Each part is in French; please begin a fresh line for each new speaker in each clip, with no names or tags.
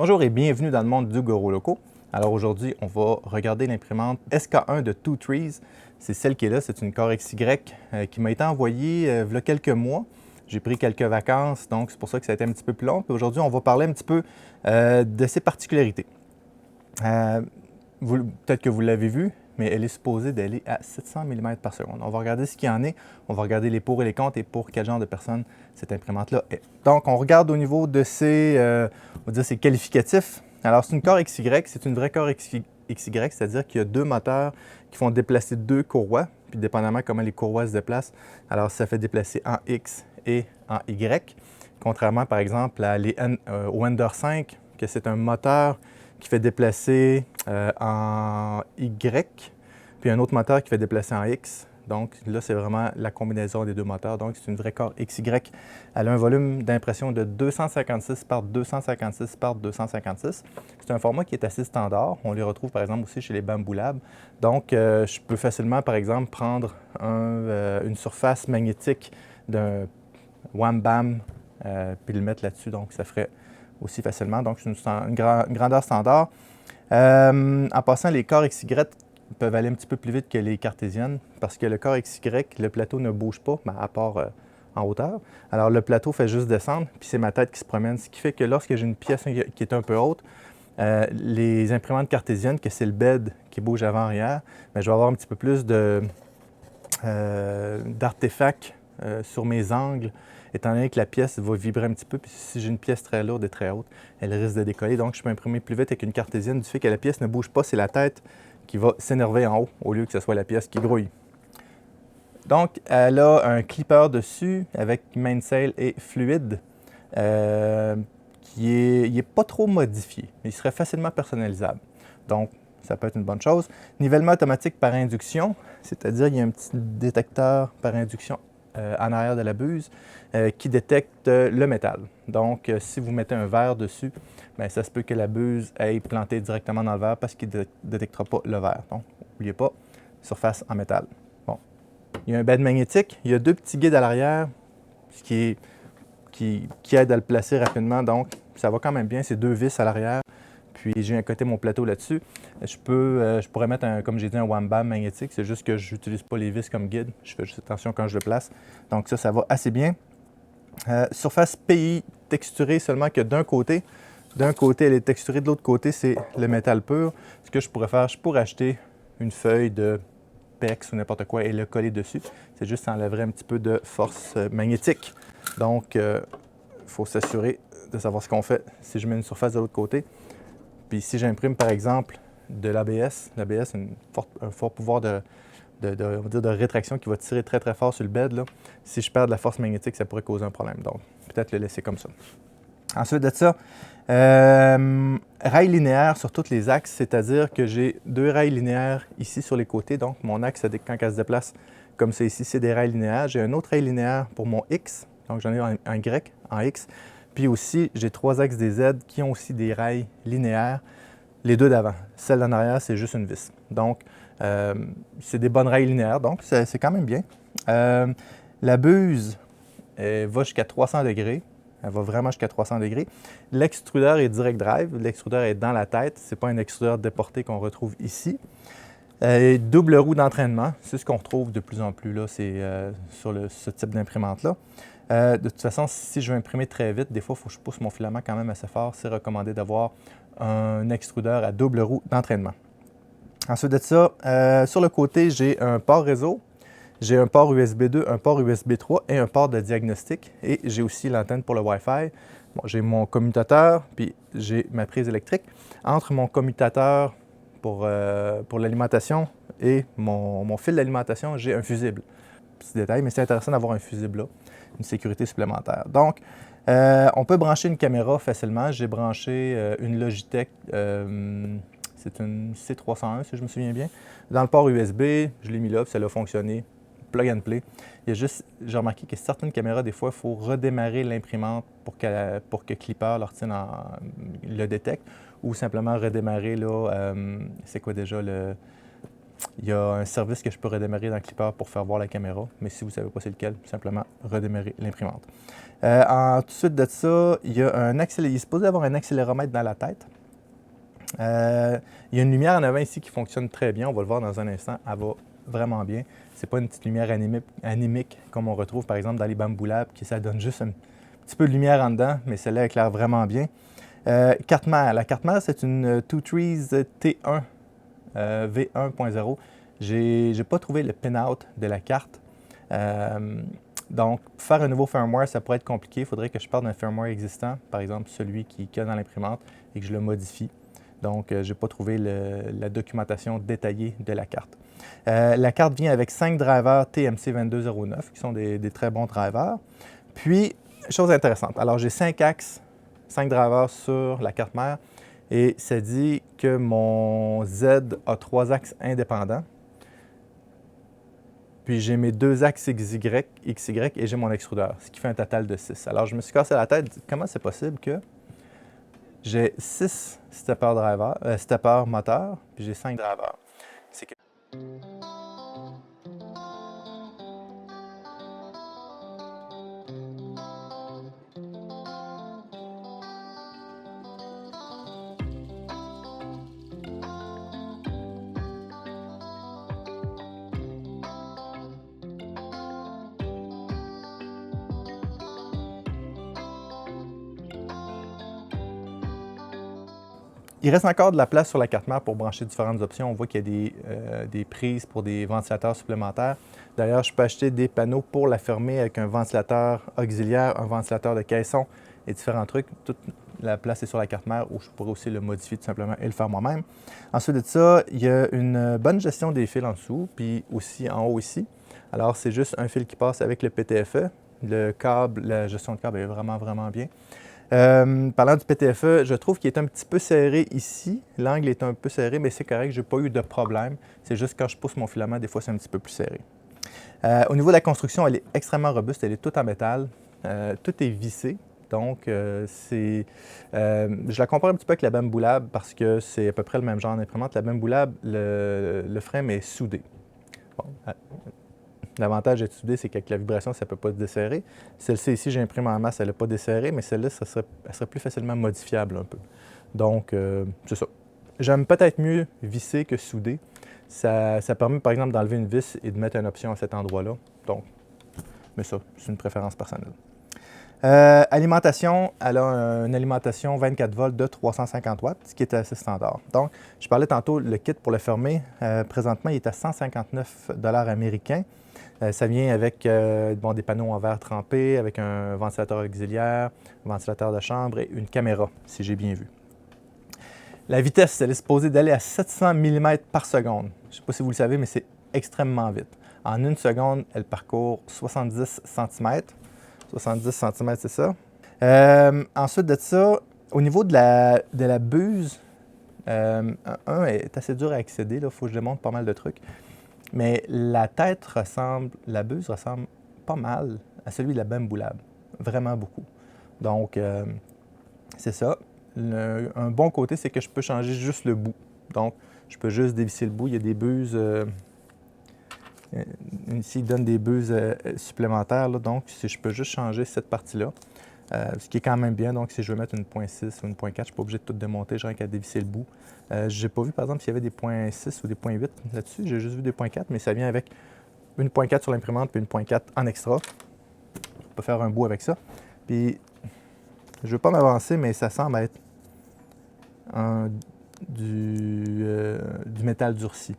Bonjour et bienvenue dans le monde du Goro Loco. Alors aujourd'hui, on va regarder l'imprimante SK1 de Two Trees. C'est celle qui est là, c'est une Core XY qui m'a été envoyée il y a quelques mois. J'ai pris quelques vacances, donc c'est pour ça que ça a été un petit peu plus long. Puis aujourd'hui, on va parler un petit peu de ses particularités. Peut-être que vous l'avez vu, mais elle est supposée d'aller à 700 mm par seconde. On va regarder ce qu'il y en est, on va regarder les pour et les contre et pour quel genre de personne cette imprimante-là est. Donc, on regarde au niveau de ses, on va dire ses qualificatifs. Alors, c'est une Core XY, c'est une vraie Core XY, c'est-à-dire qu'il y a deux moteurs qui font déplacer deux courroies, puis dépendamment comment les courroies se déplacent, alors ça fait déplacer en X et en Y. Contrairement, par exemple, au Ender 5, que c'est un moteur qui fait déplacer en Y, puis un autre moteur qui fait déplacer en X. Donc là, c'est vraiment la combinaison des deux moteurs. Donc c'est une vraie Core XY. Elle a un volume d'impression de 256 par 256 par 256. C'est un format qui est assez standard. On les retrouve par exemple aussi chez les Bamboo Lab. Donc je peux facilement, par exemple, prendre une surface magnétique d'un Wham Bam puis le mettre là-dessus. Donc ça ferait aussi facilement. Donc, c'est une grandeur standard. En passant, les Core XY peuvent aller un petit peu plus vite que les cartésiennes parce que le Core XY, le plateau ne bouge pas, à part en hauteur. Alors, le plateau fait juste descendre, puis c'est ma tête qui se promène. Ce qui fait que lorsque j'ai une pièce qui est un peu haute, les imprimantes cartésiennes, que c'est le bed qui bouge avant-arrière, je vais avoir un petit peu plus d'artefacts sur mes angles, étant donné que la pièce va vibrer un petit peu, puis si j'ai une pièce très lourde et très haute, elle risque de décoller. Donc, je peux imprimer plus vite avec une cartésienne du fait que la pièce ne bouge pas, c'est la tête qui va s'énerver en haut au lieu que ce soit la pièce qui grouille. Donc, elle a un clipper dessus avec mainsail et fluide qui n'est pas trop modifié. Il serait facilement personnalisable. Donc, ça peut être une bonne chose. Nivellement automatique par induction, c'est-à-dire qu'il y a un petit détecteur par induction en arrière de la buse qui détecte le métal. Donc, si vous mettez un verre dessus, ça se peut que la buse aille planter directement dans le verre parce qu'il ne détectera pas le verre. Donc, n'oubliez pas, surface en métal. Bon. Il y a un bed magnétique. Il y a deux petits guides à l'arrière, ce qui aide à le placer rapidement. Donc, ça va quand même bien. C'est deux vis à l'arrière. Puis, j'ai un côté mon plateau là-dessus. Je pourrais mettre, comme j'ai dit, un Wham Bam magnétique. C'est juste que je n'utilise pas les vis comme guide. Je fais juste attention quand je le place. Donc, ça va assez bien. Surface PI texturée seulement que d'un côté. D'un côté, elle est texturée. De l'autre côté, c'est le métal pur. Ce que je pourrais faire, je pourrais acheter une feuille de PEX ou n'importe quoi et le coller dessus. C'est juste ça enlèverait un petit peu de force magnétique. Donc, il faut s'assurer de savoir ce qu'on fait si je mets une surface de l'autre côté. Puis si j'imprime, par exemple, de l'ABS, l'ABS a un fort pouvoir de rétraction qui va tirer très, très fort sur le bed. Là. Si je perds de la force magnétique, ça pourrait causer un problème. Donc, peut-être le laisser comme ça. Ensuite de ça, rails linéaires sur tous les axes, c'est-à-dire que j'ai deux rails linéaires ici sur les côtés. Donc, mon axe, quand elle se déplace comme ça ici, c'est des rails linéaires. J'ai un autre rail linéaire pour mon X. Donc, j'en ai un Y en X. Puis aussi, j'ai trois axes des Z qui ont aussi des rails linéaires, les deux d'avant. Celle d'en arrière, c'est juste une vis. Donc, c'est des bonnes rails linéaires, donc c'est quand même bien. La buse va jusqu'à 300 degrés. Elle va vraiment jusqu'à 300 degrés. L'extrudeur est direct drive. L'extrudeur est dans la tête. Ce n'est pas un extrudeur déporté qu'on retrouve ici. Double roue d'entraînement, c'est ce qu'on retrouve de plus en plus là, c'est sur ce type d'imprimante-là. De toute façon, si je veux imprimer très vite, des fois, il faut que je pousse mon filament quand même assez fort. C'est recommandé d'avoir un extrudeur à double roue d'entraînement. Ensuite de ça, sur le côté, j'ai un port réseau, j'ai un port USB 2, un port USB 3 et un port de diagnostic. Et j'ai aussi l'antenne pour le Wi-Fi. Bon, j'ai mon commutateur, puis j'ai ma prise électrique. Entre mon commutateur pour l'alimentation et mon fil d'alimentation, j'ai un fusible. Petit détail, mais c'est intéressant d'avoir un fusible là, une sécurité supplémentaire. Donc, on peut brancher une caméra facilement. J'ai branché une Logitech, c'est une C301 si je me souviens bien. Dans le port USB, je l'ai mis là, puis ça a fonctionné. Plug and play. Il y a juste, j'ai remarqué que certaines caméras, des fois, il faut redémarrer l'imprimante pour que Clipper le détecte, ou simplement redémarrer, là, c'est quoi déjà il y a un service que je peux redémarrer dans Clipper pour faire voir la caméra, mais si vous ne savez pas c'est lequel, simplement redémarrer l'imprimante. Ensuite de ça, il y est supposé avoir un accéléromètre dans la tête. Il y a une lumière en avant ici qui fonctionne très bien, on va le voir dans un instant, elle va vraiment bien. C'est pas une petite lumière anémique comme on retrouve par exemple dans les Bamboo Labs, qui ça donne juste un petit peu de lumière en dedans, mais celle-là éclaire vraiment bien. Carte mère. La carte mère, c'est une Two Trees T1 V1.0. J'ai pas trouvé le pin-out de la carte. Donc, pour faire un nouveau firmware, ça pourrait être compliqué. Il faudrait que je parte d'un firmware existant, par exemple celui qui est dans l'imprimante, et que je le modifie. Donc, je n'ai pas trouvé la documentation détaillée de la carte. La carte vient avec 5 drivers TMC2209, qui sont des très bons drivers. Puis, chose intéressante, alors j'ai 5 axes, 5 drivers sur la carte mère, et ça dit que mon Z a 3 axes indépendants. Puis j'ai mes 2 axes XY et j'ai mon extrudeur, ce qui fait un total de 6. Alors je me suis cassé la tête, comment c'est possible que j'ai 6 steppers moteurs, puis j'ai 5 drivers. C'est que... Il reste encore de la place sur la carte mère pour brancher différentes options. On voit qu'il y a des prises pour des ventilateurs supplémentaires. D'ailleurs, je peux acheter des panneaux pour la fermer avec un ventilateur auxiliaire, un ventilateur de caisson et différents trucs. Toute la place est sur la carte mère où je pourrais aussi le modifier tout simplement et le faire moi-même. Ensuite de ça, il y a une bonne gestion des fils en dessous, puis aussi en haut ici. Alors, c'est juste un fil qui passe avec le PTFE. Le câble, la gestion de câble est vraiment, vraiment bien. Parlant du PTFE, je trouve qu'il est un petit peu serré ici. L'angle est un peu serré, mais c'est correct, je n'ai pas eu de problème. C'est juste quand je pousse mon filament, des fois, c'est un petit peu plus serré. Au niveau de la construction, elle est extrêmement robuste, elle est toute en métal. Tout est vissé. Donc, je la compare un petit peu avec la Bamboo Lab parce que c'est à peu près le même genre d'imprimante. La Bamboo Lab, le frame est soudé. Bon, l'avantage d'être soudé, c'est qu'avec la vibration, ça ne peut pas se desserrer. Celle-ci ici, j'imprime en masse, elle n'est pas desserrée, mais celle-là, elle serait plus facilement modifiable un peu. Donc, c'est ça. J'aime peut-être mieux visser que souder. Ça permet, par exemple, d'enlever une vis et de mettre une option à cet endroit-là. Donc, mais ça, c'est une préférence personnelle. Alimentation, elle a une alimentation 24 volts de 350 watts, ce qui est assez standard. Donc, je parlais tantôt, le kit pour le fermer, présentement, il est à 159 $ américains. Ça vient avec des panneaux en verre trempé, avec un ventilateur auxiliaire, un ventilateur de chambre et une caméra, si j'ai bien vu. La vitesse, elle est supposée d'aller à 700 mm par seconde. Je ne sais pas si vous le savez, mais c'est extrêmement vite. En une seconde, elle parcourt 70 cm. 70 cm, c'est ça. Ensuite de ça, au niveau de la buse, un est assez dur à accéder. Il faut que je démontre pas mal de trucs. Mais la buse ressemble pas mal à celui de la Bamboo Lab. Vraiment beaucoup. Donc, c'est ça. Un bon côté, c'est que je peux changer juste le bout. Donc, je peux juste dévisser le bout. Il y a des buses... ici, il donne des buses supplémentaires. Là, donc, si je peux juste changer cette partie-là, ce qui est quand même bien. Donc, si je veux mettre une 0.6 ou une 0.4, je ne suis pas obligé de tout démonter. J'ai rien qu'à dévisser le bout. Je n'ai pas vu, par exemple, s'il y avait des 0.6 ou des 0.8 là-dessus. J'ai juste vu des 0.4, mais ça vient avec une 0.4 sur l'imprimante puis une 0.4 en extra. On peut faire un bout avec ça. Puis, je ne veux pas m'avancer, mais ça semble être du métal durci.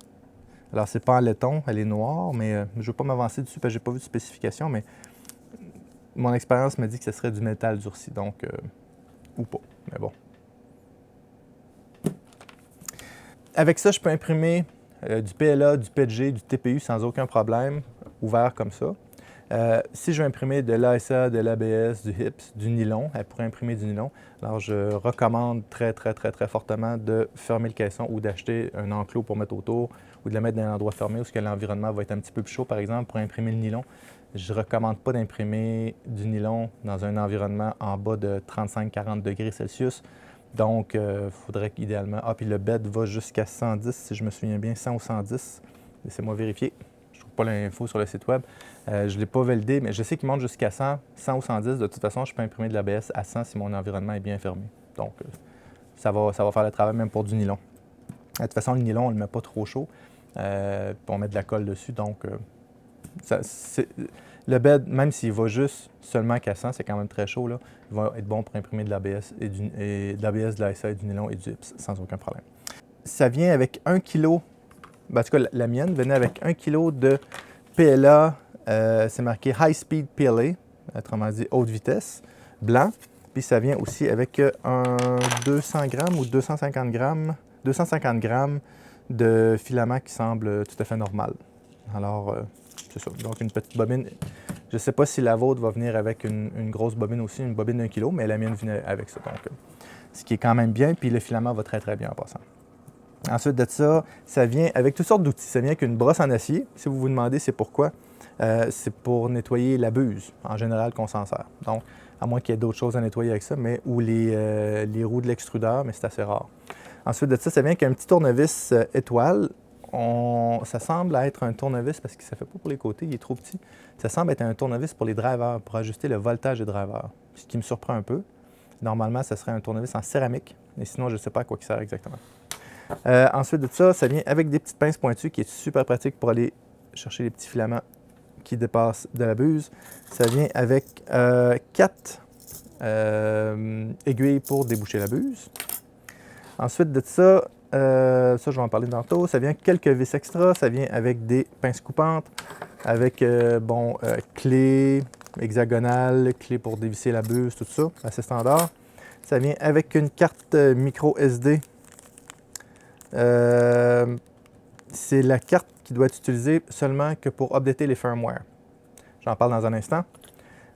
Alors, c'est pas en laiton, elle est noire, mais je ne veux pas m'avancer dessus parce que je n'ai pas vu de spécification, mais mon expérience me dit que ce serait du métal durci, donc, ou pas, mais bon. Avec ça, je peux imprimer du PLA, du PETG, du TPU sans aucun problème, ouvert comme ça. Si je veux imprimer de l'ASA, de l'ABS, du HIPS, du nylon, elle pourrait imprimer du nylon. Alors, je recommande très fortement de fermer le caisson ou d'acheter un enclos pour mettre autour ou de le mettre dans un endroit fermé où l'environnement va être un petit peu plus chaud, par exemple, pour imprimer le nylon. Je ne recommande pas d'imprimer du nylon dans un environnement en bas de 35-40 degrés Celsius Donc, il faudrait qu'idéalement... Ah, puis le bed va jusqu'à 110, si je me souviens bien, 100 ou 110. Laissez-moi vérifier. Je ne trouve pas l'info sur le site web. Je ne l'ai pas validé, mais je sais qu'il monte jusqu'à 100, 100 ou 110. De toute façon, je peux imprimer de l'ABS à 100 si mon environnement est bien fermé. Donc, ça va faire le travail même pour du nylon. De toute façon, le nylon, on ne le met pas trop chaud. Puis on met de la colle dessus. Donc, le bed, même s'il va juste seulement qu'à 100, c'est quand même très chaud, là, il va être bon pour imprimer de l'ABS, de l'ABS, de l'ASA, du nylon et du EPS sans aucun problème. Ça vient avec 1 kg, en tout cas la mienne venait avec 1 kg de PLA, c'est marqué High Speed PLA, autrement dit haute vitesse, blanc. Puis ça vient aussi avec un 200 grammes ou 250 grammes de filament qui semble tout à fait normal. Alors, c'est ça. Donc, une petite bobine. Je ne sais pas si la vôtre va venir avec une grosse bobine aussi, une bobine d'1 kg, mais la mienne venait avec ça. Donc, ce qui est quand même bien. Puis le filament va très, très bien en passant. Ensuite de ça, ça vient avec toutes sortes d'outils. Ça vient avec une brosse en acier. Si vous vous demandez c'est pourquoi, c'est pour nettoyer la buse, en général, qu'on s'en sert. Donc, à moins qu'il y ait d'autres choses à nettoyer avec ça, ou les roues de l'extrudeur, mais c'est assez rare. Ensuite de ça, ça vient avec un petit tournevis étoile. Ça semble être un tournevis parce que ça ne fait pas pour les côtés, il est trop petit. Ça semble être un tournevis pour les drivers, pour ajuster le voltage des drivers, ce qui me surprend un peu. Normalement, ça serait un tournevis en céramique, mais sinon, je ne sais pas à quoi il sert exactement. Ensuite de ça, ça vient avec des petites pinces pointues qui est super pratique pour aller chercher les petits filaments qui dépassent de la buse. Ça vient avec 4 aiguilles pour déboucher la buse. Ensuite de ça, ça je vais en parler tantôt, ça vient avec quelques vis extra, ça vient avec des pinces coupantes, avec clés hexagonales, clés pour dévisser la buse, tout ça, assez standard. Ça vient avec une carte micro SD. C'est la carte qui doit être utilisée seulement que pour updater les firmware. J'en parle dans un instant.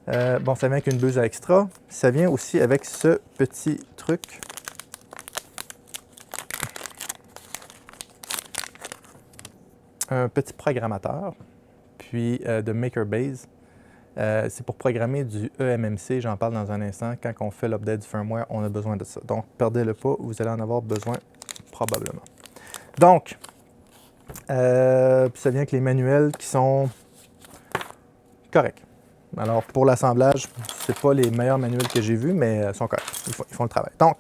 Ça vient avec une buse à extra. Ça vient aussi avec ce petit truc. Un petit programmateur, puis de MakerBase. C'est pour programmer du eMMC, j'en parle dans un instant. Quand on fait l'update du firmware, on a besoin de ça. Donc, perdez-le pas, vous allez en avoir besoin probablement. Donc, ça vient avec les manuels qui sont corrects. Alors, pour l'assemblage, ce n'est pas les meilleurs manuels que j'ai vus, mais ils sont corrects. Ils font le travail. Donc,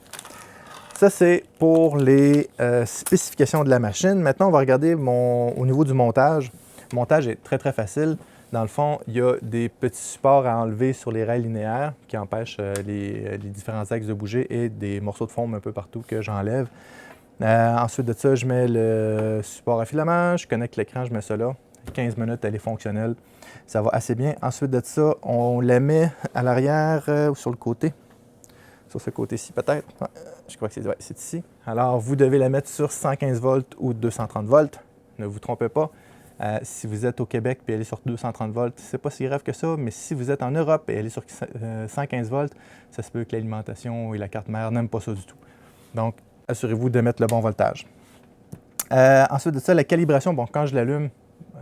ça, c'est pour les spécifications de la machine. Maintenant, on va regarder au niveau du montage. Le montage est très, très facile. Dans le fond, il y a des petits supports à enlever sur les rails linéaires qui empêchent les différents axes de bouger et des morceaux de foam un peu partout que j'enlève. Ensuite de ça, je mets le support à filament, je connecte l'écran, je mets ça là. 15 minutes, elle est fonctionnelle. Ça va assez bien. Ensuite de ça, on la met à l'arrière ou sur le côté. Sur ce côté-ci peut-être. Je crois que c'est ici. Alors, vous devez la mettre sur 115 volts ou 230 volts. Ne vous trompez pas. Si vous êtes au Québec et elle est sur 230 volts, c'est pas si grave que ça, mais si vous êtes en Europe et elle est sur 115 volts, ça se peut que l'alimentation et la carte mère n'aiment pas ça du tout. Donc, assurez-vous de mettre le bon voltage. Ensuite de ça, la calibration, bon, quand je l'allume,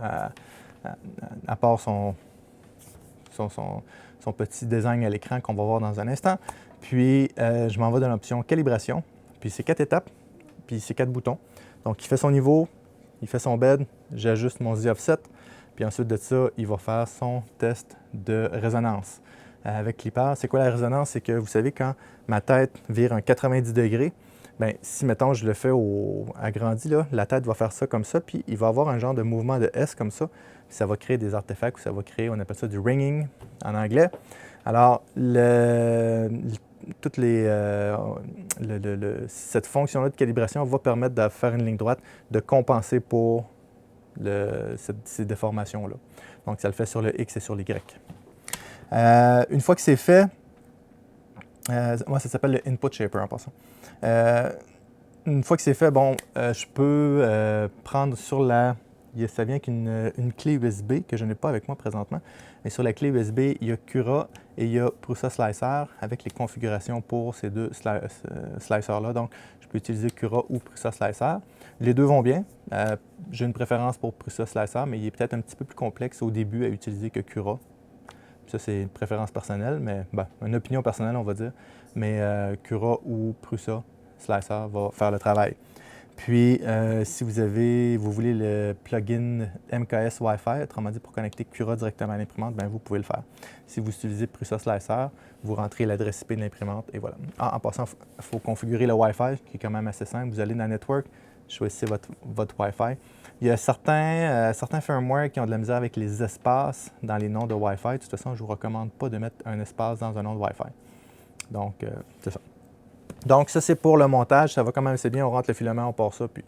à part son petit design à l'écran qu'on va voir dans un instant, puis je m'en vais dans l'option calibration, puis c'est 4 étapes, puis c'est 4 boutons. Donc, il fait son niveau, il fait son bed, j'ajuste mon Z-offset, puis ensuite de ça, il va faire son test de résonance. Avec Clipper, c'est quoi la résonance? C'est que vous savez, quand ma tête vire un 90 degrés, bien, si, mettons, je le fais agrandi, là, la tête va faire ça comme ça, puis il va avoir un genre de mouvement de S comme ça, puis ça va créer des artefacts, ou ça va créer, on appelle ça du ringing en anglais. Alors, cette fonction-là de calibration va permettre de faire une ligne droite, de compenser pour ces déformations-là. Donc, ça le fait sur le X et sur l'Y. Une fois que c'est fait, moi, ça s'appelle le Input Shaper en passant. Une fois que c'est fait, bon, je peux prendre sur ça vient avec une clé USB que je n'ai pas avec moi présentement. Mais sur la clé USB, il y a Cura et il y a Prusa Slicer avec les configurations pour ces deux slicers-là. Donc, je peux utiliser Cura ou Prusa Slicer. Les deux vont bien. J'ai une préférence pour Prusa Slicer, mais il est peut-être un petit peu plus complexe au début à utiliser que Cura. Ça, c'est une préférence personnelle, mais une opinion personnelle, on va dire. Mais Cura ou Prusa Slicer va faire le travail. Puis, si vous voulez le plugin MKS Wi-Fi, autrement dit pour connecter Cura directement à l'imprimante, vous pouvez le faire. Si vous utilisez Prusa Slicer, vous rentrez l'adresse IP de l'imprimante et voilà. En passant, il faut configurer le Wi-Fi, qui est quand même assez simple. Vous allez dans Network, choisissez votre Wi-Fi. Il y a certains firmware qui ont de la misère avec les espaces dans les noms de Wi-Fi. De toute façon, je ne vous recommande pas de mettre un espace dans un nom de Wi-Fi. Donc, c'est ça. Donc, ça, c'est pour le montage. Ça va quand même assez bien. On rentre le filament, on part ça. Puis,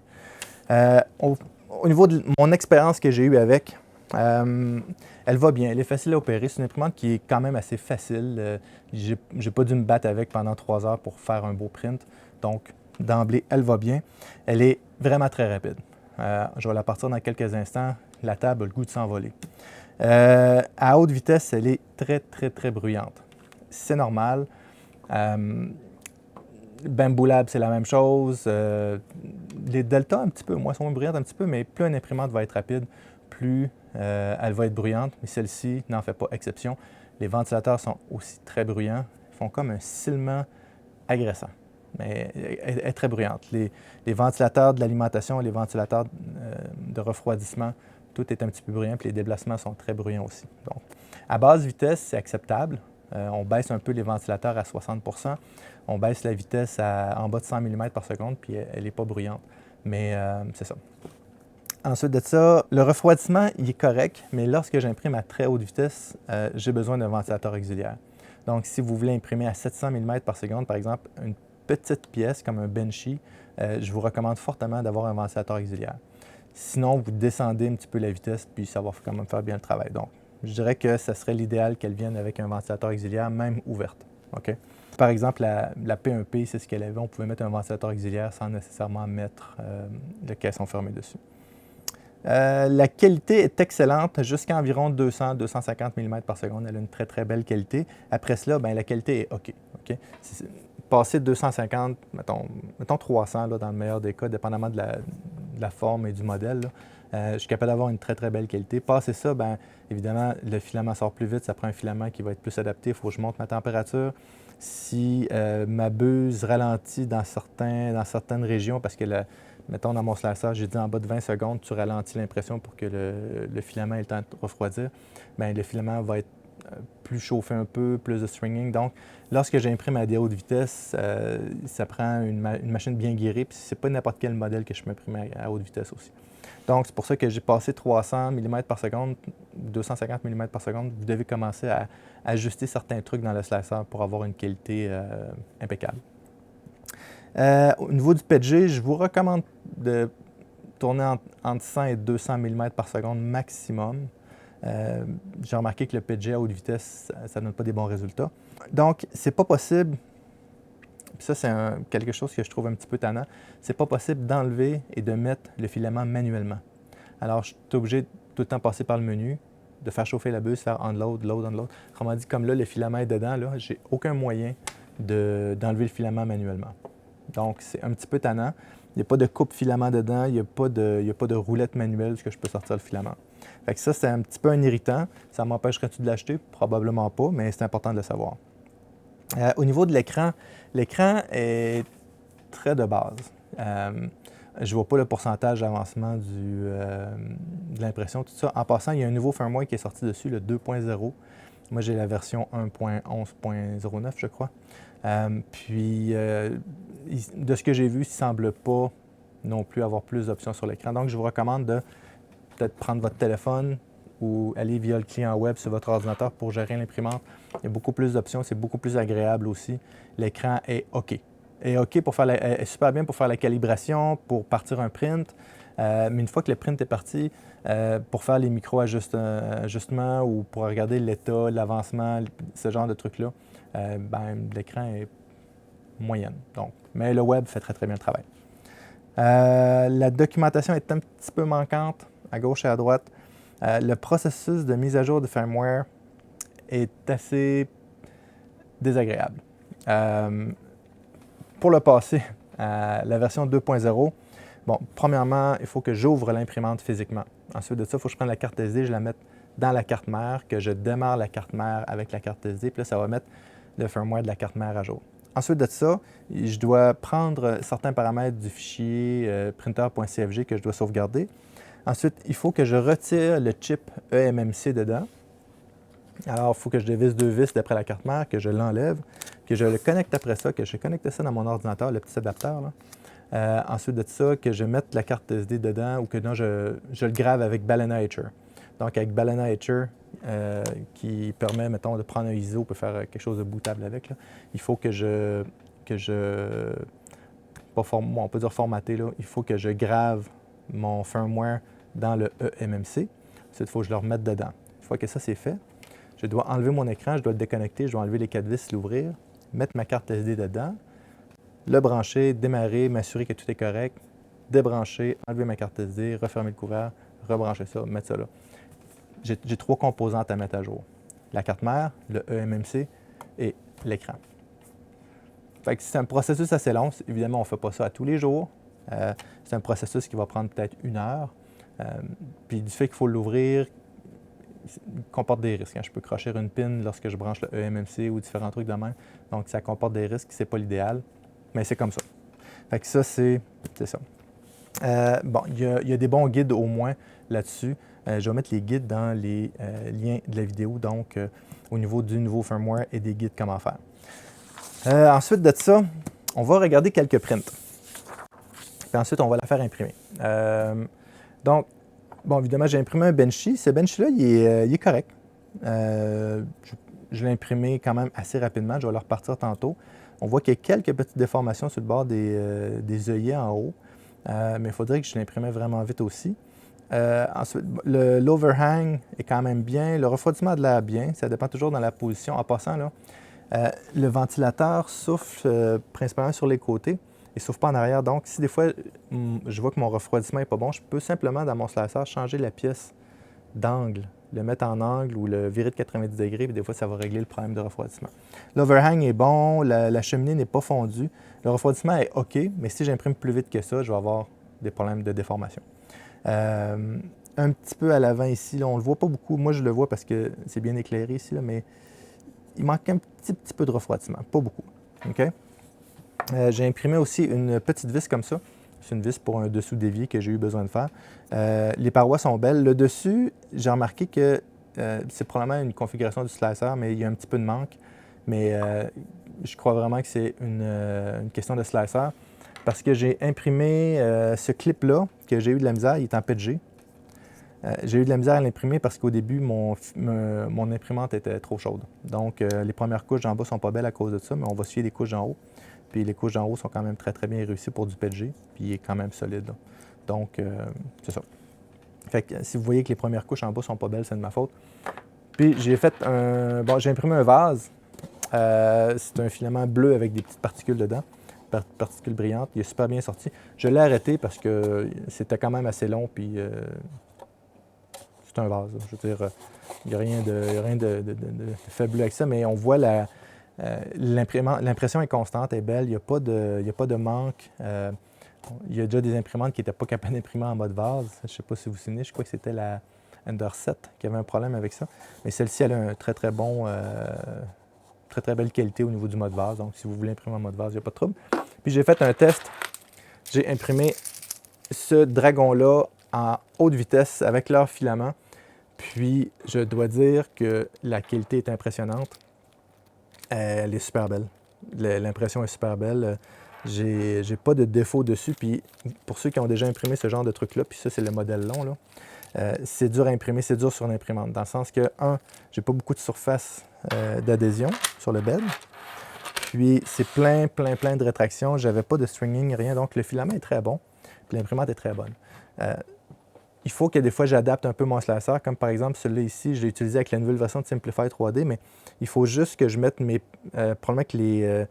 au niveau de mon expérience que j'ai eue avec, elle va bien. Elle est facile à opérer. C'est une imprimante qui est quand même assez facile. J'ai pas dû me battre avec pendant 3 heures pour faire un beau print. Donc, d'emblée, elle va bien. Elle est vraiment très rapide. Je vais la partir dans quelques instants. La table a le goût de s'envoler. À haute vitesse, elle est très, très, très bruyante. C'est normal. Bamboo Lab, c'est la même chose. Les Delta, un petit peu, moins sont bruyantes un petit peu, mais plus une imprimante va être rapide, plus elle va être bruyante. Mais celle-ci n'en fait pas exception. Les ventilateurs sont aussi très bruyants. Ils font comme un sifflement agressant. Mais elle est très bruyante. Les ventilateurs de l'alimentation, les ventilateurs de refroidissement, tout est un petit peu bruyant, puis les déplacements sont très bruyants aussi. Donc, à basse vitesse, c'est acceptable. On baisse un peu les ventilateurs à 60 %. On baisse la vitesse en bas de 100 mm par seconde, puis elle n'est pas bruyante. Mais c'est ça. Ensuite de ça, le refroidissement, il est correct, mais lorsque j'imprime à très haute vitesse, j'ai besoin d'un ventilateur auxiliaire. Donc, si vous voulez imprimer à 700 mm par seconde, par exemple, une petite pièce comme un Benchy, je vous recommande fortement d'avoir un ventilateur auxiliaire. Sinon, vous descendez un petit peu la vitesse, puis ça va quand même faire bien le travail. Donc, je dirais que ce serait l'idéal qu'elle vienne avec un ventilateur auxiliaire, même ouverte. OK? Par exemple, la P1P, c'est ce qu'elle avait. On pouvait mettre un ventilateur auxiliaire sans nécessairement mettre le caisson fermé dessus. La qualité est excellente jusqu'à environ 200-250 mm par seconde. Elle a une très, très belle qualité. Après cela, la qualité est OK. Passer 250, mettons 300 là, dans le meilleur des cas, dépendamment de la forme et du modèle, là, je suis capable d'avoir une très, très belle qualité. Passer ça, évidemment, le filament sort plus vite. Ça prend un filament qui va être plus adapté. Il faut que je monte ma température. Si ma buse ralentit dans certaines régions, parce que, mettons, dans mon slicer, j'ai dit en bas de 20 secondes, tu ralentis l'impression pour que le filament ait le temps de refroidir, le filament va être plus chauffé un peu, plus de stringing. Donc, lorsque j'imprime à des hautes vitesses, ça prend une machine bien guérie, puis c'est pas n'importe quel modèle que je m'imprime à haute vitesse aussi. Donc, c'est pour ça que j'ai passé 300 mm par seconde, 250 mm par seconde. Vous devez commencer à ajuster certains trucs dans le slicer pour avoir une qualité impeccable. Au niveau du PETG, je vous recommande de tourner entre 100 et 200 mm par seconde maximum. J'ai remarqué que le PETG à haute vitesse, ça ne donne pas des bons résultats. Donc, c'est pas possible, puis ça c'est quelque chose que je trouve un petit peu tannant, c'est pas possible d'enlever et de mettre le filament manuellement. Alors, je suis obligé de tout le temps passer par le menu, de faire chauffer la buse, faire unload, load, unload. Autrement dit, comme là, le filament est dedans, là, j'ai aucun moyen d'enlever le filament manuellement. Donc, c'est un petit peu tannant. Il n'y a pas de coupe-filament dedans, il n'y a pas de roulette manuelle où je peux sortir le filament. Fait que ça, c'est un petit peu un irritant. Ça m'empêcherait-tu de l'acheter? Probablement pas, mais c'est important de le savoir. Au niveau de l'écran est très de base. Je ne vois pas le pourcentage d'avancement de l'impression, tout ça. En passant, il y a un nouveau firmware qui est sorti dessus, le 2.0. Moi, j'ai la version 1.11.09, je crois. Puis, de ce que j'ai vu, il ne semble pas non plus avoir plus d'options sur l'écran. Donc, je vous recommande de peut-être prendre votre téléphone ou aller via le client web sur votre ordinateur pour gérer l'imprimante. Il y a beaucoup plus d'options, c'est beaucoup plus agréable aussi. L'écran est OK. Est OK pour faire est super bien pour faire la calibration, pour partir un print. Mais une fois que le print est parti, pour faire les micro-ajustements ou pour regarder l'état, l'avancement, ce genre de trucs-là, l'écran est moyenne. Donc, mais le web fait très, très bien le travail. La documentation est un petit peu manquante à gauche et à droite. Le processus de mise à jour de firmware est assez désagréable. Pour le passer à la version 2.0, bon, premièrement, il faut que j'ouvre l'imprimante physiquement. Ensuite de ça, il faut que je prenne la carte SD, je la mette dans la carte mère, que je démarre la carte mère avec la carte SD, puis là, ça va mettre le firmware de la carte mère à jour. Ensuite de ça, je dois prendre certains paramètres du fichier printer.cfg que je dois sauvegarder. Ensuite, il faut que je retire le chip eMMC dedans. Alors, il faut que je dévisse 2 vis d'après la carte mère, que je l'enlève, que je le connecte après ça, que je connecte ça dans mon ordinateur, le petit adapteur, là. Ensuite de ça, que je mette la carte SD dedans ou que non, je le grave avec Balena Etcher. Donc, avec Balena Etcher, qui permet, mettons, de prendre un ISO pour faire quelque chose de bootable avec, là, il faut on peut dire formater, là, il faut que je grave mon firmware dans le eMMC. Ensuite, il faut que je le remette dedans. Une fois que ça, c'est fait, je dois enlever mon écran, je dois le déconnecter, je dois enlever les 4 vis, l'ouvrir, mettre ma carte SD dedans, le brancher, démarrer, m'assurer que tout est correct, débrancher, enlever ma carte SD, refermer le couvert, rebrancher ça, mettre ça là. J'ai 3 composantes à mettre à jour. La carte mère, le eMMC et l'écran. Fait que c'est un processus assez long. Évidemment, on ne fait pas ça à tous les jours. C'est un processus qui va prendre peut-être 1 heure. Puis du fait qu'il faut l'ouvrir, il comporte des risques. Je peux crocher une pin lorsque je branche le eMMC ou différents trucs de même. Donc, ça comporte des risques. C'est pas l'idéal, mais c'est comme ça. Fait que ça, c'est ça. Bon, il y a des bons guides au moins là-dessus. Je vais mettre les guides dans les liens de la vidéo, donc au niveau du nouveau firmware et des guides comment faire. Ensuite de ça, on va regarder quelques prints. Puis ensuite, on va la faire imprimer. Donc, bon, évidemment, j'ai imprimé un Benchy. Ce Benchy-là, il est correct. Je l'ai imprimé quand même assez rapidement. Je vais le repartir tantôt. On voit qu'il y a quelques petites déformations sur le bord des œillets en haut. Mais il faudrait que je l'imprimais vraiment vite aussi. Ensuite, l'overhang est quand même bien. Le refroidissement de l'air bien. Ça dépend toujours dans la position. En passant, là, le ventilateur souffle principalement sur les côtés. Il ne souffle pas en arrière. Donc, si des fois, je vois que mon refroidissement n'est pas bon, je peux simplement, dans mon slicer, changer la pièce d'angle, le mettre en angle ou le virer de 90 degrés, puis des fois, ça va régler le problème de refroidissement. L'overhang est bon, la cheminée n'est pas fondue. Le refroidissement est OK, mais si j'imprime plus vite que ça, je vais avoir des problèmes de déformation. Un petit peu à l'avant ici, là, on ne le voit pas beaucoup. Moi, je le vois parce que c'est bien éclairé ici, là, mais il manque un petit peu de refroidissement, pas beaucoup. OK? J'ai imprimé aussi une petite vis comme ça. C'est une vis pour un dessous dévié que j'ai eu besoin de faire. Les parois sont belles. Le dessus, j'ai remarqué que c'est probablement une configuration du slicer, mais il y a un petit peu de manque. Mais je crois vraiment que c'est une question de slicer parce que j'ai imprimé ce clip-là, que j'ai eu de la misère, il est en PETG. J'ai eu de la misère à l'imprimer parce qu'au début, mon imprimante était trop chaude. Donc, les premières couches en bas ne sont pas belles à cause de ça, mais on va suivre les couches en haut. Puis les couches en haut sont quand même très, très bien réussies pour du PETG, puis il est quand même solide, là. Donc, c'est ça. Fait que si vous voyez que les premières couches en bas ne sont pas belles, c'est de ma faute. Puis j'ai fait j'ai imprimé un vase. C'est un filament bleu avec des petites particules dedans, particules brillantes. Il est super bien sorti. Je l'ai arrêté parce que c'était quand même assez long, puis c'est un vase, là. Je veux dire, il n'y a rien de fabuleux avec ça, mais on voit l'impression est constante, est belle, il n'y a pas de manque. Il y a déjà des imprimantes qui n'étaient pas capables d'imprimer en mode vase. Je ne sais pas si vous vous souvenez, je crois que c'était la Ender7 qui avait un problème avec ça. Mais celle-ci, elle a un très, très bon, très, très belle qualité au niveau du mode vase. Donc, si vous voulez imprimer en mode vase, il n'y a pas de trouble. Puis, j'ai fait un test. J'ai imprimé ce dragon-là en haute vitesse avec leur filament. Puis, je dois dire que la qualité est impressionnante. Elle est super belle. L'impression est super belle. J'ai pas de défaut dessus. Puis, pour ceux qui ont déjà imprimé ce genre de truc-là, puis ça, c'est le modèle long, là, c'est dur à imprimer, c'est dur sur l'imprimante. Dans le sens que, j'ai pas beaucoup de surface d'adhésion sur le bed. Puis, c'est plein de rétraction. J'avais pas de stringing, rien. Donc, le filament est très bon. Puis, l'imprimante est très bonne. Il faut que des fois, j'adapte un peu mon slicer. Comme par exemple, celui-là ici, je l'ai utilisé avec la nouvelle version de Simplify 3D, mais il faut juste que je mette mes... probablement que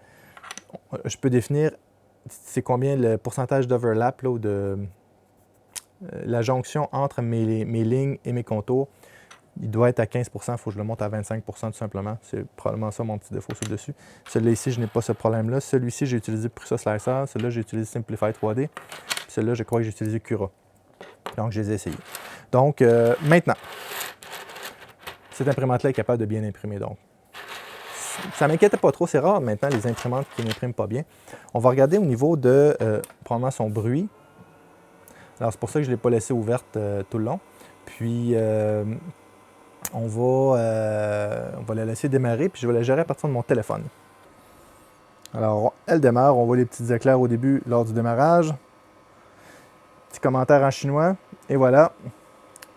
je peux définir c'est combien le pourcentage d'overlap ou de la jonction entre mes lignes et mes contours. Il doit être à 15 %, il faut que je le monte à 25 % tout simplement. C'est probablement ça mon petit défaut sur le dessus. Celui-là ici, je n'ai pas ce problème-là. Celui-ci, j'ai utilisé Prusa Slicer. Celui-là, j'ai utilisé Simplify 3D. Celui-là, je crois que j'ai utilisé Cura. Donc, je les ai essayés. Donc, maintenant, cette imprimante-là est capable de bien imprimer. Donc, ça ne m'inquiétait pas trop. C'est rare maintenant les imprimantes qui n'impriment pas bien. On va regarder au niveau de probablement son bruit. Alors, c'est pour ça que je ne l'ai pas laissée ouverte tout le long. Puis, on va la laisser démarrer, puis je vais la gérer à partir de mon téléphone. Alors, elle démarre. On voit les petits éclairs au début lors du démarrage. Petit commentaire en chinois. Et voilà,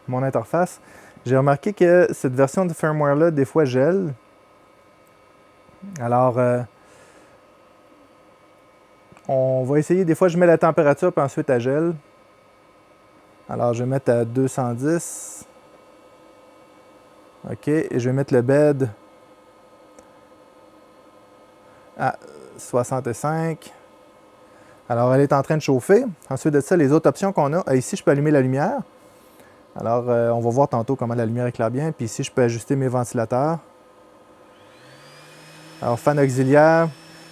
mon interface. J'ai remarqué que cette version de firmware-là, des fois, gèle. Alors, on va essayer. Des fois, je mets la température, puis ensuite, elle gèle. Alors, je vais mettre à 210. OK. Et je vais mettre le bed à 65. Alors, elle est en train de chauffer. Ensuite de ça, les autres options qu'on a. Ici, je peux allumer la lumière. Alors, on va voir tantôt comment la lumière éclaire bien. Puis ici, je peux ajuster mes ventilateurs. Alors, fan auxiliaire,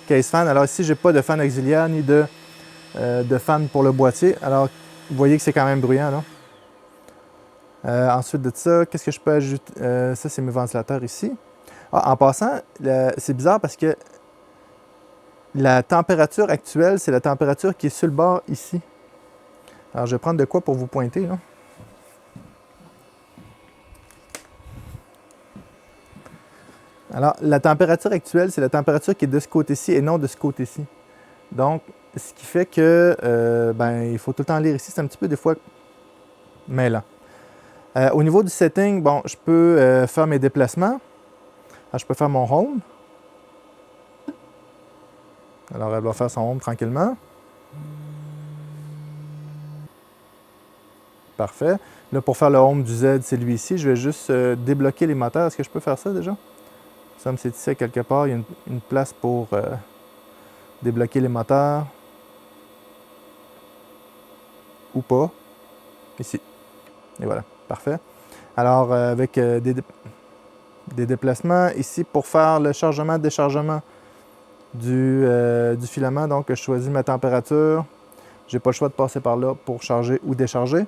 case fan. Alors ici, je n'ai pas de fan auxiliaire ni de fan pour le boîtier. Alors, vous voyez que c'est quand même bruyant, là. Ensuite de ça, qu'est-ce que je peux ajouter? Ça, c'est mes ventilateurs ici. Ah, en passant, c'est bizarre parce que la température actuelle, c'est la température qui est sur le bord ici. Alors, je vais prendre de quoi pour vous pointer, là. Alors, la température actuelle, c'est la température qui est de ce côté-ci et non de ce côté-ci. Donc, ce qui fait que, il faut tout le temps lire ici. C'est un petit peu, des fois, mêlant. Au niveau du setting, bon, je peux faire mes déplacements. Alors, je peux faire mon home. Alors, elle va faire son home tranquillement. Parfait. Là, pour faire le home du Z, c'est lui-ci. Je vais juste débloquer les moteurs. Est-ce que je peux faire ça déjà? Ça me c'est ici, quelque part. Il y a une place pour débloquer les moteurs. Ou pas. Ici. Et voilà. Parfait. Alors, avec des déplacements, ici, pour faire le chargement-déchargement du filament, donc je choisis ma température. Je n'ai pas le choix de passer par là pour charger ou décharger.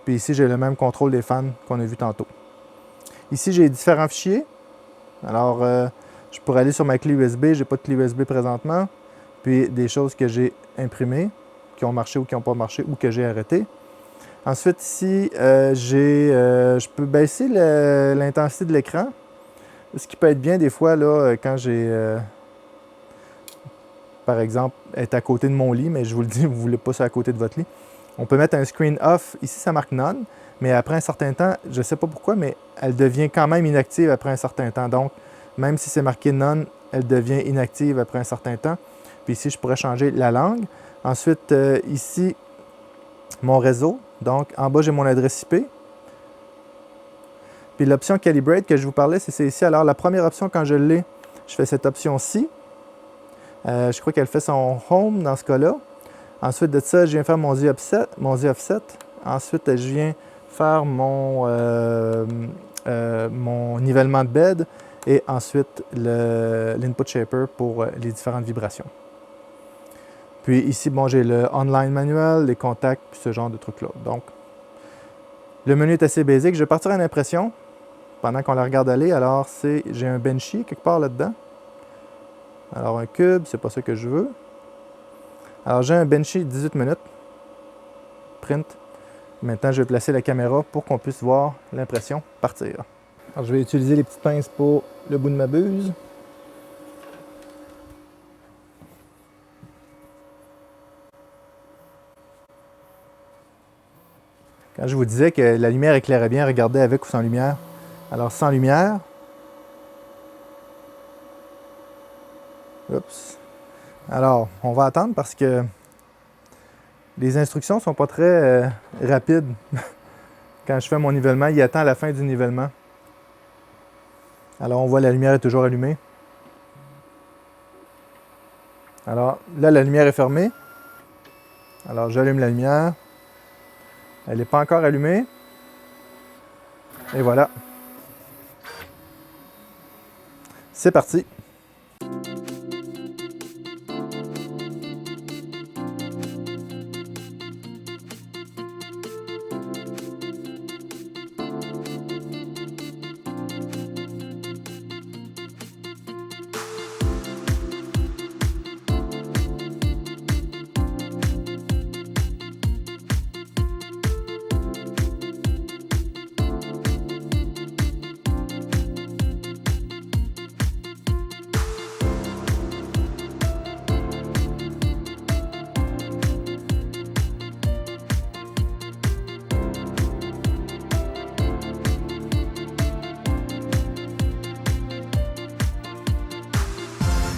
Puis ici, j'ai le même contrôle des fans qu'on a vu tantôt. Ici, j'ai différents fichiers. Alors, je pourrais aller sur ma clé USB. Je n'ai pas de clé USB présentement. Puis des choses que j'ai imprimées, qui ont marché ou qui n'ont pas marché ou que j'ai arrêtées. Ensuite, ici, je peux baisser l'intensité de l'écran. Ce qui peut être bien des fois, là, quand j'ai, par exemple, être à côté de mon lit, mais je vous le dis, vous ne voulez pas ça à côté de votre lit. On peut mettre un screen off. Ici, ça marque none, mais après un certain temps, je ne sais pas pourquoi, mais elle devient quand même inactive après un certain temps. Donc, même si c'est marqué none, elle devient inactive après un certain temps. Puis ici, je pourrais changer la langue. Ensuite, ici, mon réseau. Donc, en bas, j'ai mon adresse IP. Puis l'option Calibrate que je vous parlais, c'est ici. Alors, la première option, quand je l'ai, je fais cette option-ci. Je crois qu'elle fait son Home dans ce cas-là. Ensuite de ça, je viens faire mon Z offset. Ensuite, je viens faire mon nivellement de bed. Et ensuite, l'input shaper pour les différentes vibrations. Puis ici, bon, j'ai le online manuel, les contacts, ce genre de trucs-là. Donc, le menu est assez basique. Je vais partir à l'impression pendant qu'on la regarde aller. Alors, j'ai un Benchy quelque part là-dedans. Alors, un cube, c'est pas ça que je veux. Alors, j'ai un Benchy 18 minutes. Print. Maintenant, je vais placer la caméra pour qu'on puisse voir l'impression partir. Alors, je vais utiliser les petites pinces pour le bout de ma buse. Quand je vous disais que la lumière éclairait bien, regardez avec ou sans lumière. Alors, sans lumière. Oups. Alors, on va attendre parce que les instructions ne sont pas très rapides. Quand je fais mon nivellement, il attend la fin du nivellement. Alors, on voit la lumière est toujours allumée. Alors, là, la lumière est fermée. Alors, j'allume la lumière. Elle n'est pas encore allumée. Et voilà. C'est parti.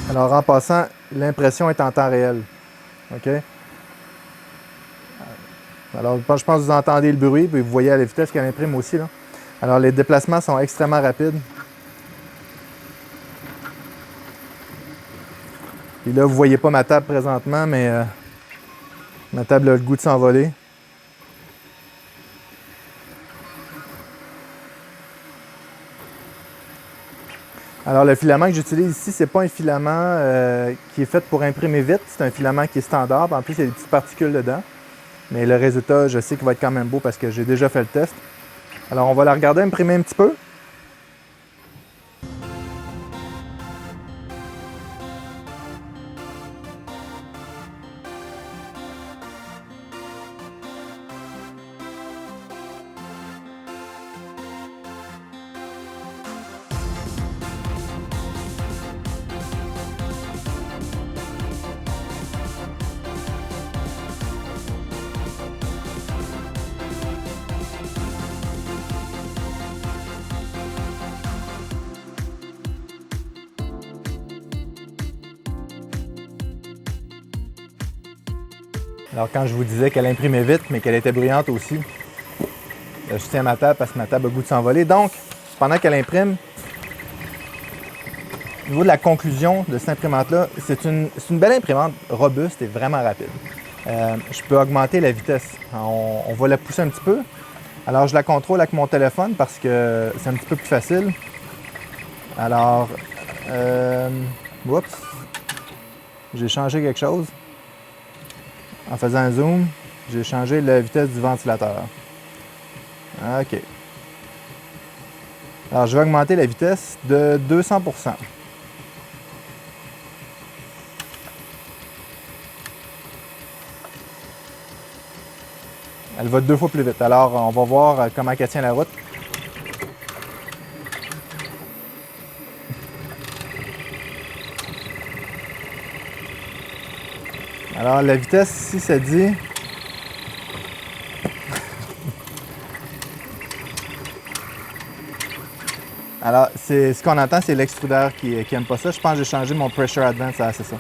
Alors en passant, l'impression est en temps réel. OK? Alors je pense que vous entendez le bruit, puis vous voyez à la vitesse qu'elle imprime aussi, là. Alors les déplacements sont extrêmement rapides. Puis là, vous ne voyez pas ma table présentement, mais ma table a le goût de s'envoler. Alors le filament que j'utilise ici, c'est pas un filament qui est fait pour imprimer vite, c'est un filament qui est standard. En plus, il y a des petites particules dedans. Mais le résultat, je sais qu'il va être quand même beau parce que j'ai déjà fait le test. Alors on va la regarder imprimer un petit peu. Alors quand je vous disais qu'elle imprimait vite, mais qu'elle était bruyante aussi, je tiens ma table parce que ma table a le goût de s'envoler. Donc, pendant qu'elle imprime, au niveau de la conclusion de cette imprimante-là, c'est une belle imprimante robuste et vraiment rapide. Je peux augmenter la vitesse. On va la pousser un petit peu. Alors, je la contrôle avec mon téléphone parce que c'est un petit peu plus facile. Alors, oups, j'ai changé quelque chose. En faisant un zoom, j'ai changé la vitesse du ventilateur. OK. Alors, je vais augmenter la vitesse de 200 %. Elle va 2 fois plus vite. Alors, on va voir comment elle tient la route. Alors, la vitesse ici, ça dit... Alors, ce qu'on entend, c'est l'extrudeur qui n'aime pas ça. Je pense que j'ai changé mon Pressure Advance. Ah, c'est ça.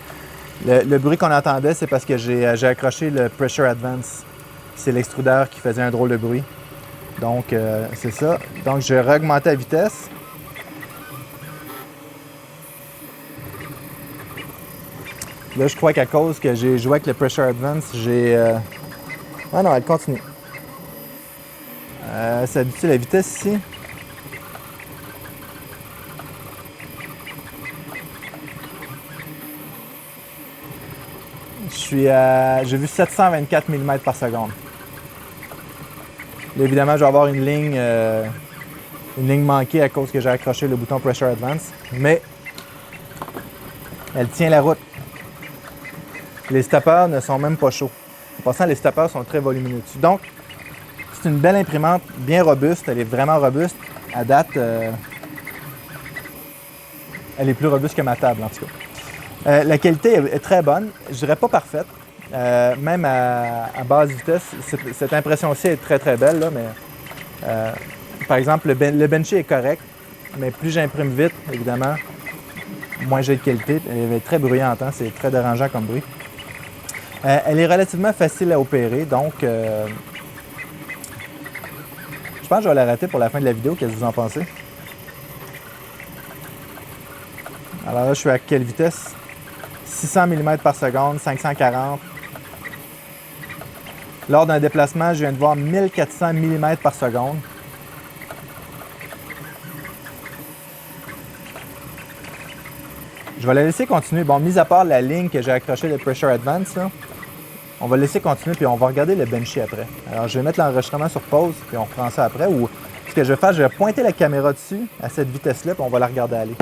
Le bruit qu'on entendait, c'est parce que j'ai accroché le Pressure Advance. C'est l'extrudeur qui faisait un drôle de bruit. Donc, c'est ça. Donc, je vais augmenter la vitesse. Là, je crois qu'à cause que j'ai joué avec le Pressure Advance, j'ai... Ah non, elle continue. Ça dit la vitesse ici? J'ai vu 724 mm par seconde. Là, évidemment, je vais avoir une ligne manquée à cause que j'ai accroché le bouton Pressure Advance. Mais elle tient la route. Les stoppers ne sont même pas chauds. En passant, les stoppers sont très volumineux dessus. Donc, c'est une belle imprimante, bien robuste. Elle est vraiment robuste. À date, elle est plus robuste que ma table, en tout cas. La qualité est très bonne. Je dirais pas parfaite. Même à basse vitesse, cette impression-ci est très, très belle. Là, mais, par exemple, le Benchy est correct, mais plus j'imprime vite, évidemment, moins j'ai de qualité. Elle est très bruyante, hein? C'est très dérangeant comme bruit. Elle est relativement facile à opérer, donc je pense que je vais l'arrêter pour la fin de la vidéo. Qu'est-ce que vous en pensez? Alors là, je suis à quelle vitesse? 600 mm par seconde, 540. Lors d'un déplacement, je viens de voir 1400 mm par seconde. Je vais la laisser continuer. Bon, mis à part la ligne que j'ai accrochée le Pressure Advance, là, on va laisser continuer puis on va regarder le Benchy après. Alors, je vais mettre l'enregistrement sur pause puis on reprend ça après. Ou ce que je vais faire, je vais pointer la caméra dessus à cette vitesse-là puis on va la regarder aller.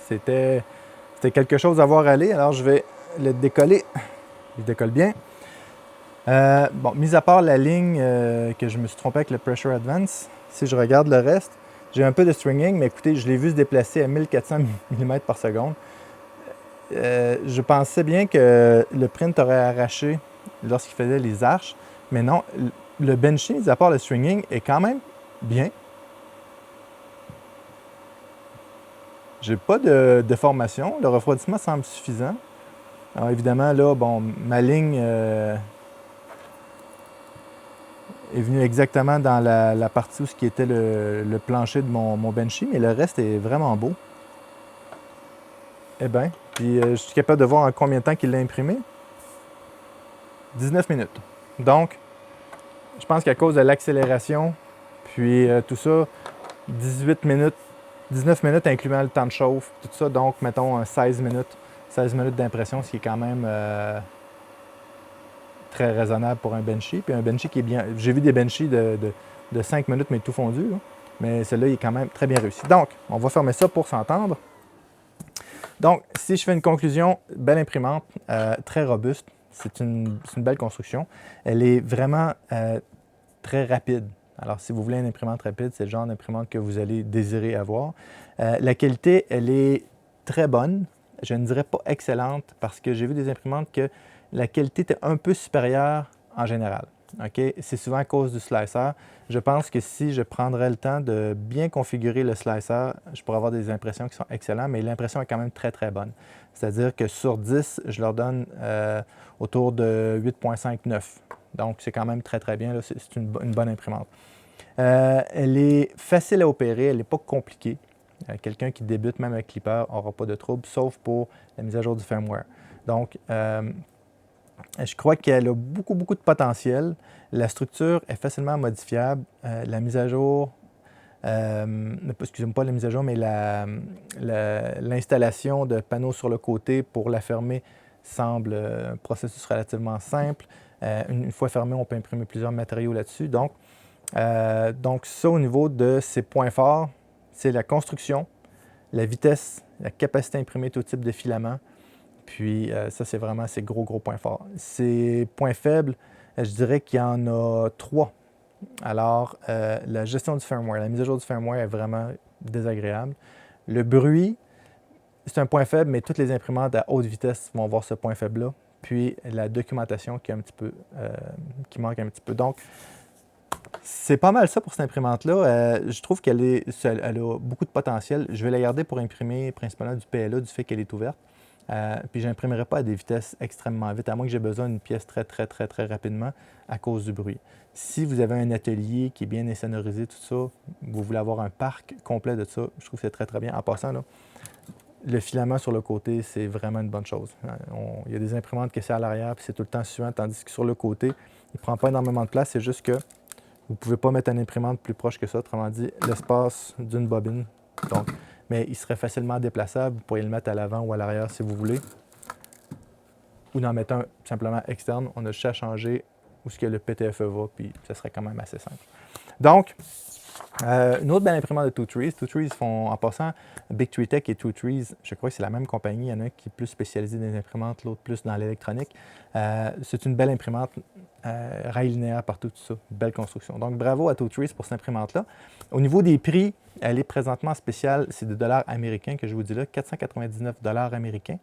C'était quelque chose à voir aller. Alors, je vais le décoller. Il décolle bien. Bon, mis à part la ligne que je me suis trompé avec le Pressure Advance, si je regarde le reste, j'ai un peu de stringing, mais écoutez, je l'ai vu se déplacer à 1400 mm par seconde. Je pensais bien que le print aurait arraché lorsqu'il faisait les arches, mais non, le benchy, mis à part le stringing, est quand même bien. J'ai pas de déformation, le refroidissement semble suffisant. Alors évidemment, là, bon, ma ligne est venue exactement dans la partie où ce qui était le plancher de mon benchy, mais le reste est vraiment beau. Eh bien, puis je suis capable de voir en combien de temps qu'il l'a imprimé. 19 minutes. Donc, je pense qu'à cause de l'accélération, puis tout ça, 18 minutes, 19 minutes incluant le temps de chauffe, tout ça, donc mettons 16 minutes d'impression, ce qui est quand même très raisonnable pour un benchy. Puis un benchy qui est bien. J'ai vu des benchies de 5 minutes, mais tout fondu, là. Mais celui-là, il est quand même très bien réussi. Donc, on va fermer ça pour s'entendre. Donc, si je fais une conclusion, belle imprimante, très robuste. C'est une belle construction. Elle est vraiment très rapide. Alors, si vous voulez une imprimante rapide, c'est le genre d'imprimante que vous allez désirer avoir. La qualité, elle est très bonne. Je ne dirais pas excellente parce que j'ai vu des imprimantes que la qualité était un peu supérieure en général. Okay? C'est souvent à cause du slicer. Je pense que si je prendrais le temps de bien configurer le slicer, je pourrais avoir des impressions qui sont excellentes, mais l'impression est quand même très, très bonne. C'est-à-dire que sur 10, je leur donne autour de 8,59. Donc, c'est quand même très, très bien. C'est une bonne imprimante. Elle est facile à opérer, elle n'est pas compliquée. Quelqu'un qui débute, même avec Clipper, n'aura pas de trouble, sauf pour la mise à jour du firmware. Donc, je crois qu'elle a beaucoup, beaucoup de potentiel. La structure est facilement modifiable. La mise à jour, excusez-moi pas la mise à jour, mais l'installation de panneaux sur le côté pour la fermer semble un processus relativement simple. Une fois fermé, on peut imprimer plusieurs matériaux là-dessus. Donc, ça, au niveau de ses points forts, c'est la construction, la vitesse, la capacité à imprimer tout type de filament. Puis ça, c'est vraiment ses gros, gros points forts. Ses points faibles, je dirais qu'il y en a 3. Alors, la gestion du firmware, la mise à jour du firmware est vraiment désagréable. Le bruit, c'est un point faible, mais toutes les imprimantes à haute vitesse vont avoir ce point faible-là. Puis la documentation qui manque un petit peu. Donc, c'est pas mal ça pour cette imprimante-là. Je trouve qu'elle a beaucoup de potentiel. Je vais la garder pour imprimer principalement du PLA, du fait qu'elle est ouverte. Puis je n'imprimerai pas à des vitesses extrêmement vite, à moins que j'ai besoin d'une pièce très, très, très, très rapidement à cause du bruit. Si vous avez un atelier qui est bien insonorisé, tout ça, vous voulez avoir un parc complet de ça, je trouve que c'est très, très bien. En passant, là, le filament sur le côté, c'est vraiment une bonne chose. Il y a des imprimantes qui sont à l'arrière, puis c'est tout le temps suivant, tandis que sur le côté, il ne prend pas énormément de place, c'est juste que vous ne pouvez pas mettre une imprimante plus proche que ça, autrement dit, l'espace d'une bobine. Donc, mais il serait facilement déplaçable. Vous pourriez le mettre à l'avant ou à l'arrière si vous voulez. Ou d'en mettre un simplement externe. On a juste à changer où ce que le PTFE va, puis ça serait quand même assez simple. Donc, une autre belle imprimante de Two Trees. Two Trees font, en passant, Big Tree Tech et Two Trees, je crois que c'est la même compagnie. Il y en a un qui est plus spécialisé dans les imprimantes, l'autre plus dans l'électronique. C'est une belle imprimante, rail linéaire partout, tout ça. Belle construction. Donc, bravo à Two Trees pour cette imprimante-là. Au niveau des prix, elle est présentement spéciale, c'est des dollars américains que je vous dis là, 499 dollars américains.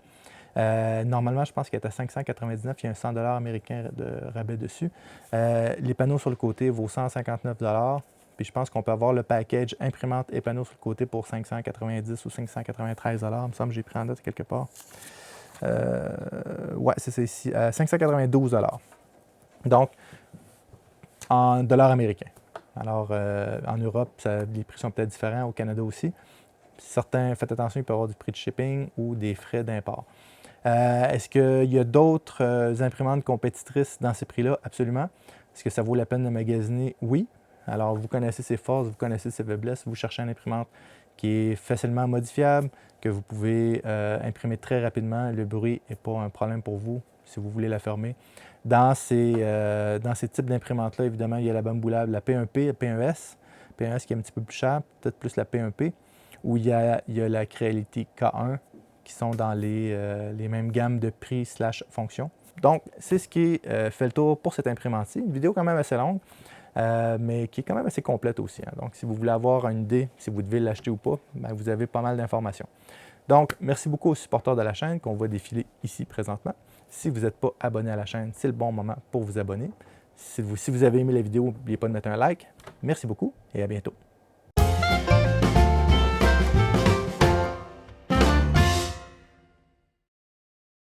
Normalement, je pense qu'elle est à 599, il y a un 100 dollars américains de rabais dessus. Les panneaux sur le côté vaut 159 dollars. Puis je pense qu'on peut avoir le package imprimante et panneaux sur le côté pour 590 ou 593 $. Il me semble que j'ai pris en note quelque part. Ouais, c'est ça ici. 592 $. Donc, en dollars américains. Alors, en Europe, les prix sont peut-être différents, au Canada aussi. Certains, faites attention, il peut y avoir du prix de shipping ou des frais d'import. Est-ce qu'il y a d'autres imprimantes compétitrices dans ces prix-là? Absolument. Est-ce que ça vaut la peine de magasiner? Oui. Alors, vous connaissez ses forces, vous connaissez ses faiblesses, vous cherchez une imprimante qui est facilement modifiable, que vous pouvez imprimer très rapidement. Le bruit n'est pas un problème pour vous si vous voulez la fermer. Dans ces types d'imprimantes-là, évidemment, il y a la bamboulable, la P1P, la P1S. P1S qui est un petit peu plus cher, peut-être plus la P1P. où il y a la Creality K1 qui sont dans les mêmes gammes de prix / fonctions. Donc, c'est ce qui fait le tour pour cette imprimante-ci. Une vidéo quand même assez longue, mais qui est quand même assez complète aussi. Hein. Donc, si vous voulez avoir une idée si vous devez l'acheter ou pas, bien, vous avez pas mal d'informations. Donc, merci beaucoup aux supporters de la chaîne qu'on voit défiler ici présentement. Si vous n'êtes pas abonné à la chaîne, c'est le bon moment pour vous abonner. Si vous avez aimé la vidéo, n'oubliez pas de mettre un like. Merci beaucoup et à bientôt.